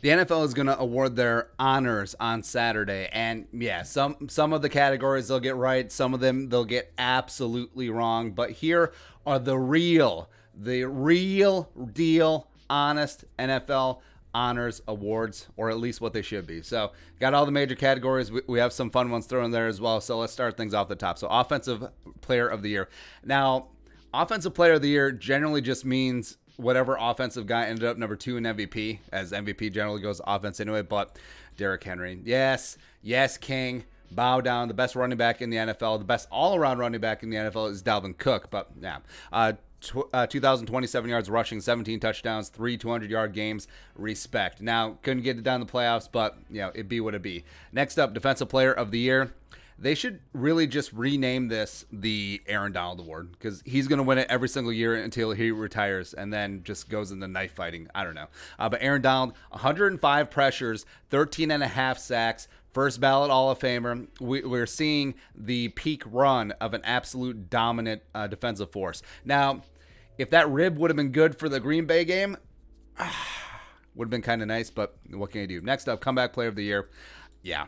The NFL is going to award their honors on Saturday, and yeah, some of the categories they'll get right, some of them they'll get absolutely wrong. But here are the real deal, honest NFL honors awards, or at least what they should be. So got all the major categories. We have some fun ones thrown in there as well. So let's start things off the top. So offensive player of the year. Now, offensive player of the year generally just means whatever offensive guy ended up number 2 in MVP, as MVP generally goes offense anyway. But Derrick Henry, yes, king, bow down. The best running back in the NFL, the best all-around running back in the NFL is Dalvin Cook. But yeah, 2,027 yards rushing, 17 touchdowns, 3 200-yard games. Respect. Now, couldn't get it down the playoffs, but it be what it be. Next up, defensive player of the year. They should really just rename this the Aaron Donald Award, because he's going to win it every single year until he retires and then just goes into knife fighting. I don't know. But Aaron Donald, 105 pressures, 13 and a half sacks, first ballot Hall of Famer. We're seeing the peak run of an absolute dominant defensive force. Now, if that rib would have been good for the Green Bay game, would have been kind of nice, but what can you do? Next up, comeback player of the year. Yeah.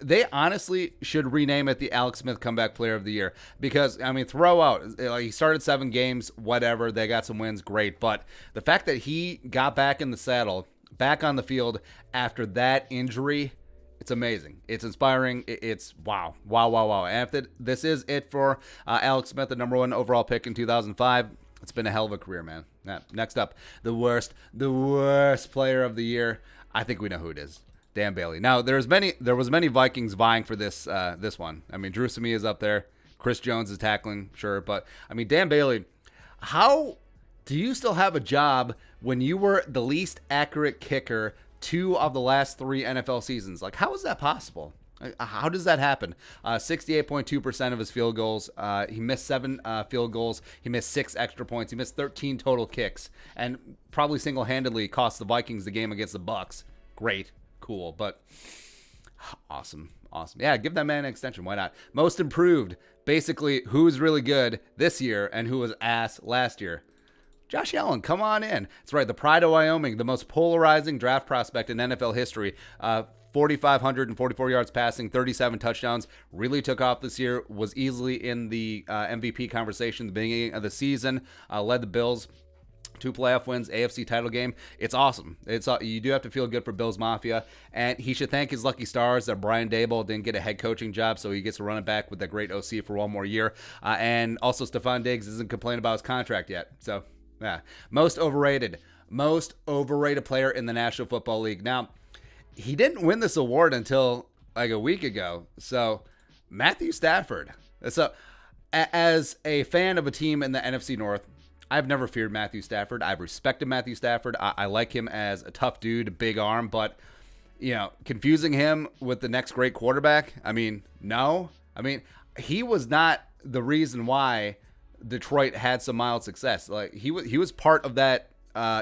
They honestly should rename it the Alex Smith Comeback Player of the Year, because, I mean, throw out, he started 7 games, whatever, they got some wins, great, but the fact that he got back in the saddle, back on the field after that injury, it's amazing. It's inspiring. It's wow. And if this is it for Alex Smith, the number 1 overall pick in 2005, it's been a hell of a career, man. Next up, the worst player of the year. I think we know who it is. Dan Bailey. Now, there was many Vikings vying for this one. I mean, Drew Samia is up there. Chris Jones is tackling, sure. But, I mean, Dan Bailey, how do you still have a job when you were the least accurate kicker 2 of the last 3 NFL seasons? Like, how is that possible? How does that happen? 68.2% of his field goals. He missed 7 field goals. He missed 6 extra points. He missed 13 total kicks, and probably single-handedly cost the Vikings the game against the Bucs. Great. Cool, but awesome. Yeah, give that man an extension. Why not? Most improved. Basically, who's really good this year and who was ass last year? Josh Allen, come on in. That's right, the pride of Wyoming, the most polarizing draft prospect in NFL history. 4,544 yards passing, 37 touchdowns. Really took off this year. Was easily in the MVP conversation at the beginning of the season. Led the Bills 2 playoff wins, AFC title game. It's awesome. You do have to feel good for Bills Mafia, and he should thank his lucky stars that Brian Daboll didn't get a head coaching job, so he gets to run it back with that great OC for 1 more year. And also, Stephon Diggs isn't complaining about his contract yet. So, yeah. Most overrated player in the National Football League. Now, he didn't win this award until like a week ago. So, Matthew Stafford. So, as a fan of a team in the NFC North, I've never feared Matthew Stafford. I've respected Matthew Stafford. I like him as a tough dude, big arm, but, confusing him with the next great quarterback, I mean, no. I mean, he was not the reason why Detroit had some mild success. Like, he was part of that.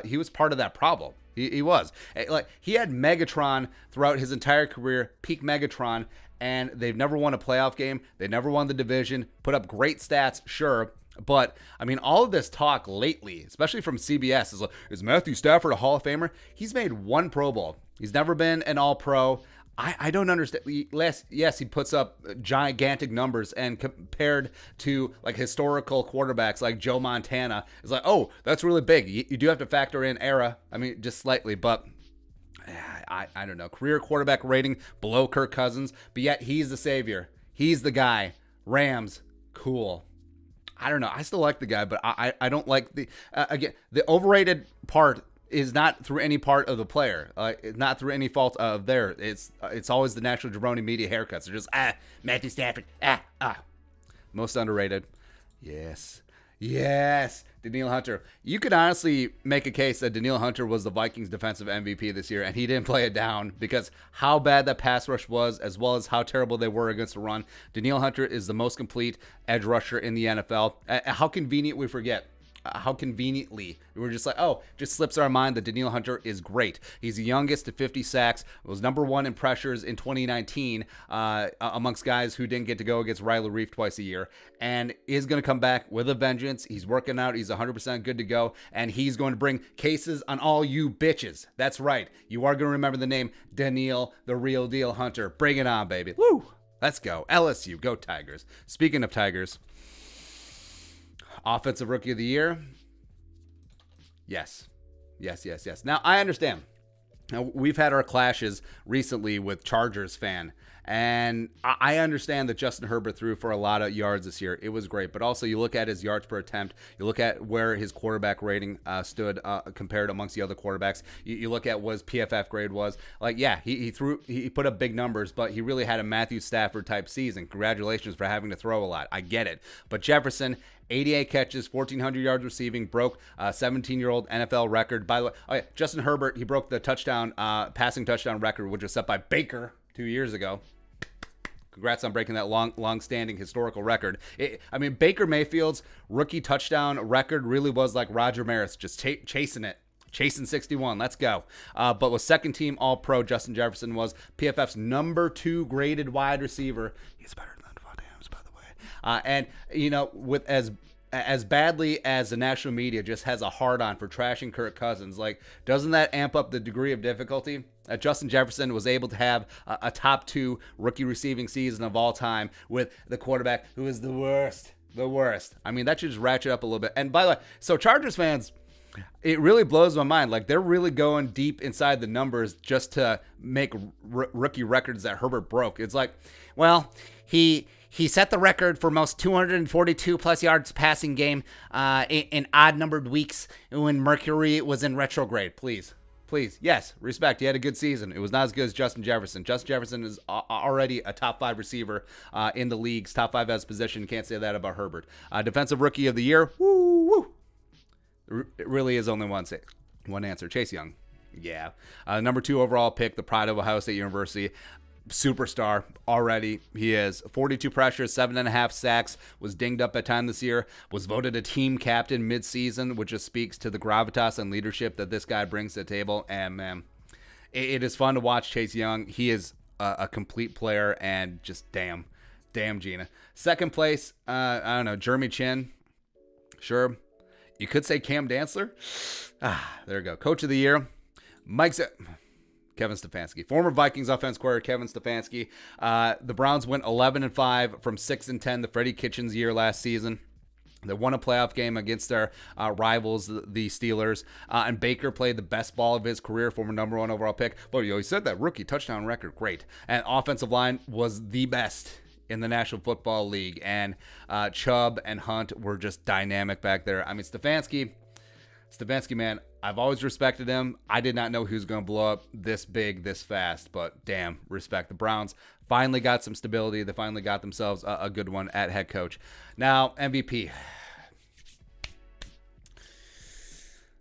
He was part of that problem. He was. Like, he had Megatron throughout his entire career, peak Megatron, and they've never won a playoff game. They never won the division. Put up great stats, sure. But, I mean, all of this talk lately, especially from CBS, is like, is Matthew Stafford a Hall of Famer? He's made 1 Pro Bowl. He's never been an All-Pro. I don't understand. Yes, he puts up gigantic numbers, and compared to, like, historical quarterbacks like Joe Montana, it's like, oh, that's really big. You do have to factor in era. I mean, just slightly, but I don't know. Career quarterback rating below Kirk Cousins, but yet he's the savior. He's the guy. Rams, cool. I don't know. I still like the guy, but I don't like the again, the overrated part is not through any part of the player. Not through any fault of theirs. It's always the national jabroni media haircuts. They're just Matthew Stafford. Most underrated. Yes. Danielle Hunter. You could honestly make a case that Danielle Hunter was the Vikings defensive MVP this year, and he didn't play it down because how bad that pass rush was, as well as how terrible they were against the run. Danielle Hunter is the most complete edge rusher in the NFL. How convenient we forget. how conveniently we're just like, oh, just slips our mind that Danielle Hunter is great. He's the youngest at 50 sacks, was #1 in pressures in 2019 amongst guys who didn't get to go against Riley Reef twice a year, and is going to come back with a vengeance. He's working out. He's 100% good to go, and he's going to bring cases on all you bitches. That's right. You are going to remember the name Danielle, the real deal Hunter. Bring it on, baby. Woo! Let's go. LSU. Go Tigers. Speaking of Tigers, Offensive Rookie of the Year. Yes. Now, I understand. Now, we've had our clashes recently with Chargers fan, and I understand that Justin Herbert threw for a lot of yards this year. It was great, but also you look at his yards per attempt, you look at where his quarterback rating stood compared amongst the other quarterbacks. You look at what his PFF grade was. Like, yeah, he put up big numbers, but he really had a Matthew Stafford type season. Congratulations for having to throw a lot. I get it. But Jefferson, 88 catches, 1,400 yards receiving, broke a 17-year-old NFL record. By the way, Justin Herbert, he broke the passing touchdown record, which was set by Baker 2 years ago. Congrats on breaking that long-standing historical record. Baker Mayfield's rookie touchdown record really was like Roger Maris, just chasing it. Chasing 61. Let's go. But with second-team All-Pro, Justin Jefferson was PFF's #2 graded wide receiver. He's better than Von Adams, by the way. And, with as badly as the national media just has a hard-on for trashing Kirk Cousins, like, doesn't that amp up the degree of difficulty? Justin Jefferson was able to have a top 2 rookie receiving season of all time with the quarterback who is the worst. That should just ratchet up a little bit. And by the way, so Chargers fans, it really blows my mind. Like, they're really going deep inside the numbers just to make rookie records that Herbert broke. It's like, well, he set the record for most 242 plus yards passing game in odd numbered weeks when Mercury was in retrograde. Please. Yes, respect. He had a good season. It was not as good as Justin Jefferson. Justin Jefferson is already a top 5 receiver in the league's top 5 as position. Can't say that about Herbert. Defensive Rookie of the Year. Woo. It really is only one answer. Chase Young. Yeah. #2 overall pick, the pride of Ohio State University. Superstar already. He is 42 pressures, 7.5 sacks, was dinged up at time this year, was voted a team captain midseason, which just speaks to the gravitas and leadership that this guy brings to the table. And man, it is fun to watch Chase Young. He is a complete player, and just damn Gina. Second place, I don't know, Jeremy Chin. Sure. You could say Cam Dantzler. There we go. Coach of the Year, Kevin Stefanski. Former Vikings offense coordinator Kevin Stefanski. The Browns went 11-5 from 6-10 the Freddie Kitchens year last season. They won a playoff game against their rivals, the Steelers. And Baker played the best ball of his career, former #1 overall pick. But you said that rookie touchdown record, great. And offensive line was the best in the National Football League. And Chubb and Hunt were just dynamic back there. Stefanski, man, I've always respected him. I did not know he was going to blow up this big, this fast, but damn, respect. The Browns finally got some stability. They finally got themselves a good one at head coach. Now, MVP.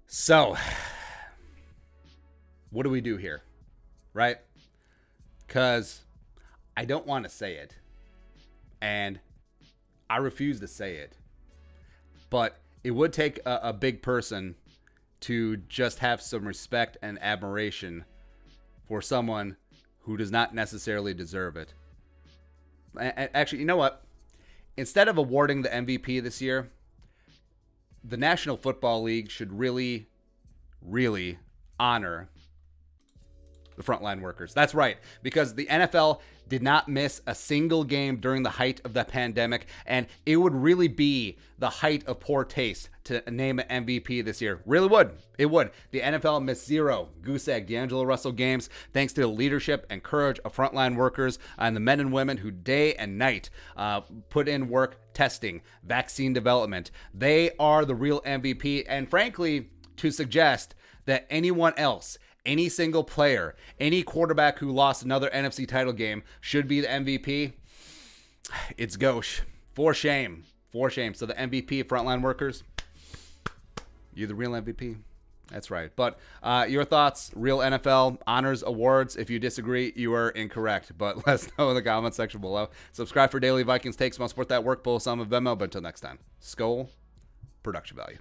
So, what do we do here, right? Because I don't want to say it, and I refuse to say it, but it would take a big person to just have some respect and admiration for someone who does not necessarily deserve it. Actually, you know what? Instead of awarding the MVP this year, the National Football League should really, really honor the frontline workers. That's right, because the NFL did not miss a single game during the height of the pandemic, and it would really be the height of poor taste to name an MVP this year. Really would. It would. The NFL missed 0 goose egg D'Angelo Russell games thanks to the leadership and courage of frontline workers and the men and women who day and night put in work testing, vaccine development. They are the real MVP, and frankly, to suggest that anyone else, any single player, any quarterback who lost another NFC title game should be the MVP, it's gauche. For shame. For shame. So the MVP, frontline workers, you're the real MVP. That's right. But your thoughts, real NFL honors awards. If you disagree, you are incorrect. But let us know in the comment section below. Subscribe for daily Vikings takes. I'll support that work. Pull some of Venmo. But until next time, Skol, production value.